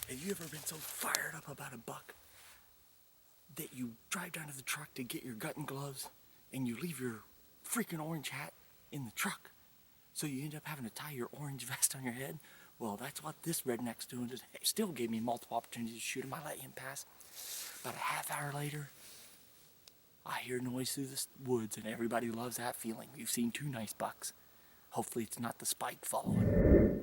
Have you ever been so fired up about a buck that you drive down to the truck to get your gutting gloves and you leave your freaking orange hat in the truck? So you end up having to tie your orange vest on your head? Well, that's what this redneck's doing today. Still gave me multiple opportunities to shoot him. I let him pass. About a half hour later, I hear noise through the woods, and everybody loves that feeling. You've seen two nice bucks. Hopefully it's not the spike following.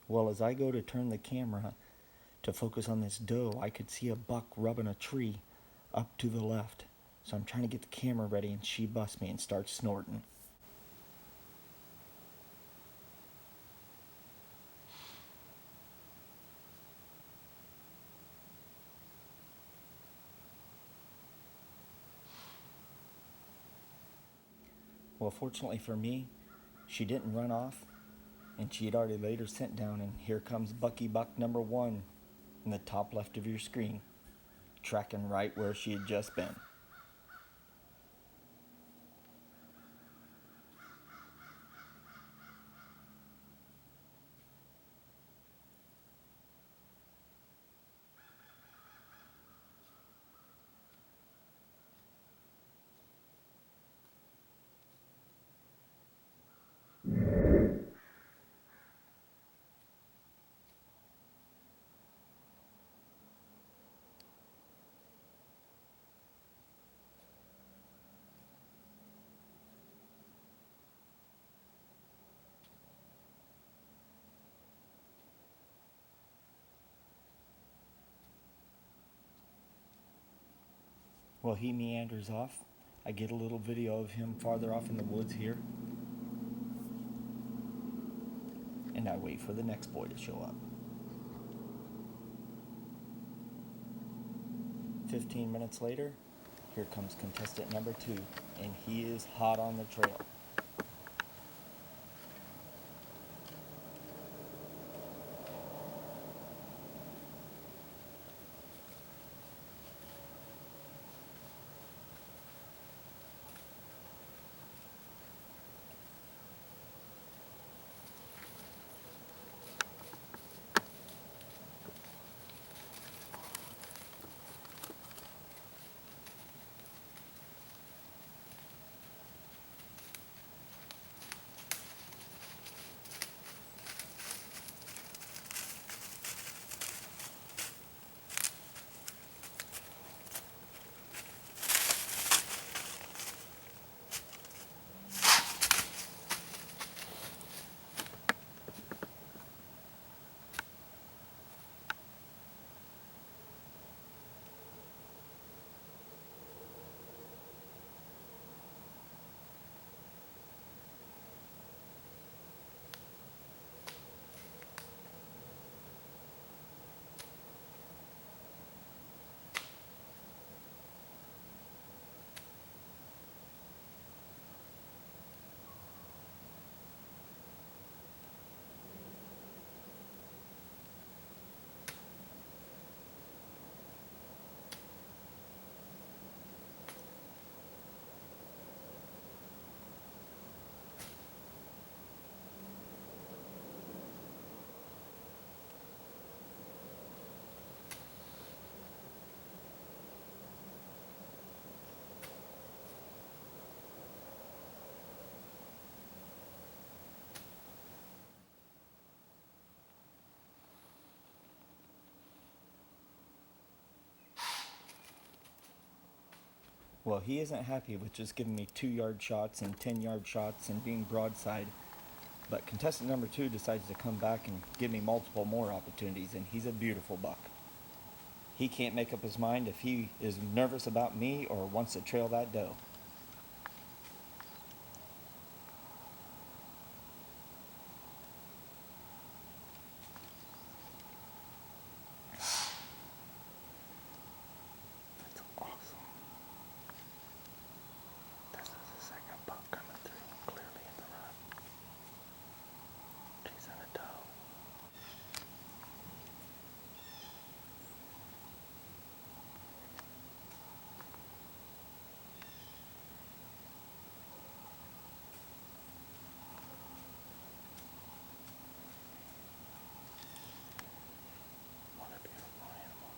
Well, as I go to turn the camera to focus on this doe, I could see a buck rubbing a tree up to the left. So I'm trying to get the camera ready, and she busts me and starts snorting. Well, fortunately for me, she didn't run off, and she had already laid her scent down, and here comes Bucky Buck number 1 in the top left of your screen, tracking right where she had just been. Well, he meanders off. I get a little video of him farther off in the woods here, and I wait for the next boy to show up. 15 minutes later, here comes contestant number 2, and he is hot on the trail. Well, he isn't happy with just giving me 2-yard shots and 10-yard shots and being broadside. But contestant number 2 decides to come back and give me multiple more opportunities, and he's a beautiful buck. He can't make up his mind if he is nervous about me or wants to trail that doe. That's awesome. This is the second buck coming through clearly in the rut. Chasing a doe. What a beautiful animal.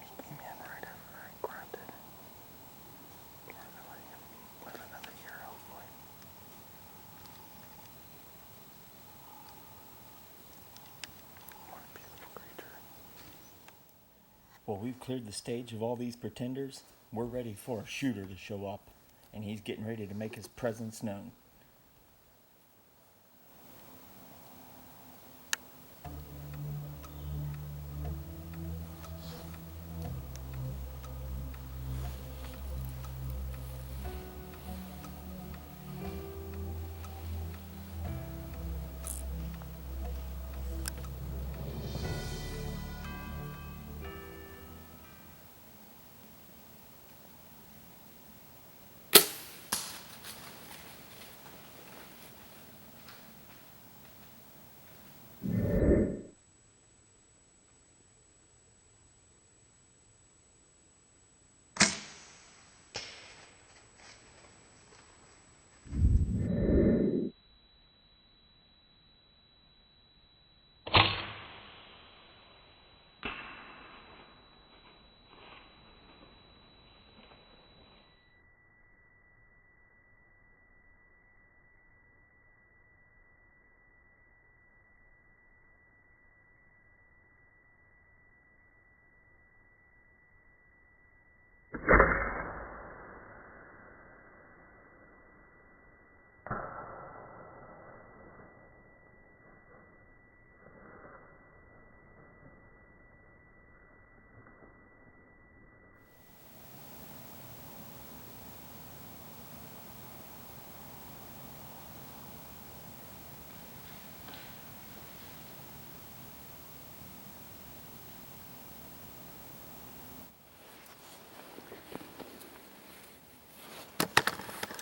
He came in right after I grunted. We're gonna let him live another year, hopefully. What a beautiful creature. Well, we've cleared the stage of all these pretenders. We're ready for a shooter to show up, and he's getting ready to make his presence known.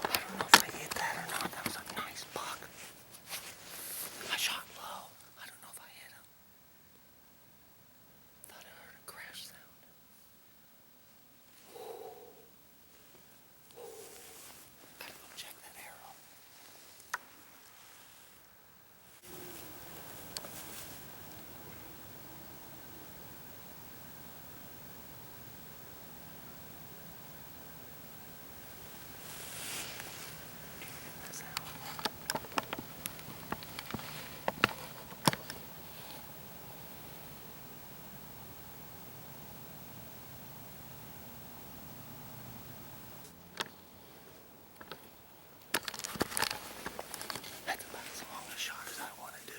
I don't know if I hit that or not. That was a nice buck. I shot low. I don't know if I hit him. Thought I heard a crash sound. Gotta go check that arrow. That sound. That's about as long a shot as I want to do.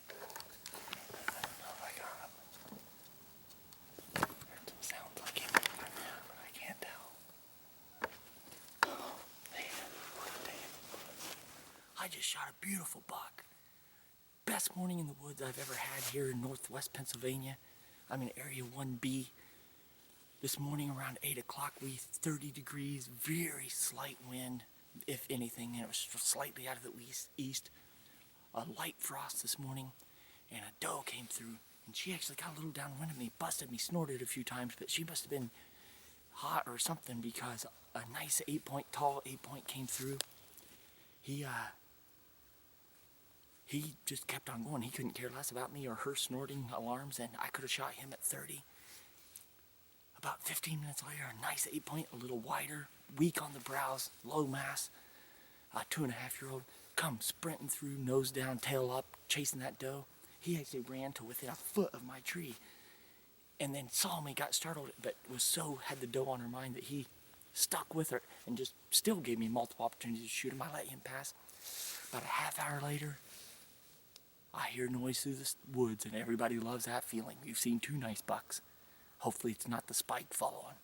I don't know if I got him. Heard some sounds like him over there, but I can't tell. Oh, man, what a day it was. I just shot a beautiful buck. Best morning in the woods I've ever had here in northwest Pennsylvania. I'm in Area 1B. This morning around 8 o'clock, 30 degrees, very slight wind, if anything, and it was slightly out of the east. A light frost this morning, and a doe came through, and she actually got a little downwind of me, busted me, snorted a few times, but she must have been hot or something because a nice 8-point, tall 8-point came through. He just kept on going. He couldn't care less about me or her snorting alarms, and I could have shot him at 30. About 15 minutes later, a nice 8-point, a little wider, weak on the brows, low mass, a 2.5-year-old come sprinting through, nose down, tail up, chasing that doe. He actually ran to within a foot of my tree and then saw me, got startled, but had the doe on her mind that he stuck with her and just still gave me multiple opportunities to shoot him. I let him pass. About a half hour later, I hear noise through the woods, and everybody loves that feeling. We've seen 2 nice bucks. Hopefully it's not the spike following.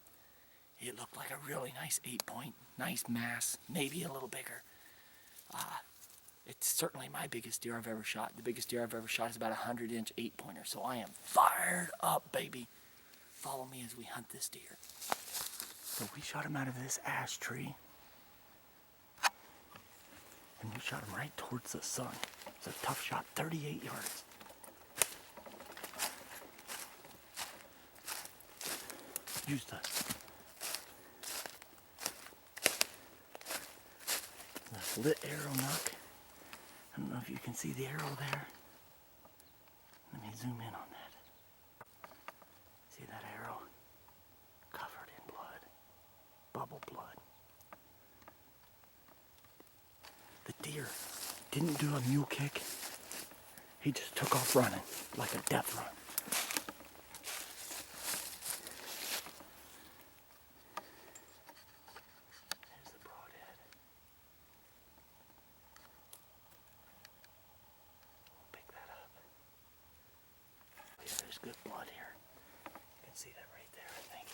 It looked like a really nice 8-point, nice mass, maybe a little bigger. It's certainly my biggest deer I've ever shot. The biggest deer I've ever shot is about a 100-inch 8-pointer, so I am fired up, baby. Follow me as we hunt this deer. So we shot him out of this ash tree, and we shot him right towards the sun. It's a tough shot, 38 yards. Use the lit arrow nook. I don't know if you can see the arrow there. Let me zoom in on that. See that arrow? Covered in blood. Bubble blood. The deer didn't do a mule kick. He just took off running like a death run. There's the broadhead. We'll pick that up. Yeah, there's good blood here. You can see that right there, I think.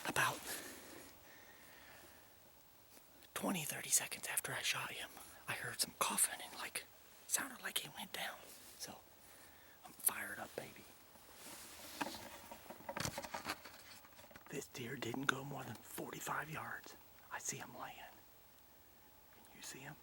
About 20, 30 seconds after I shot him, I heard some coughing and sounded like he went down. So I'm fired up, baby. This deer didn't go more than 45 yards. I see him laying. Can you see him?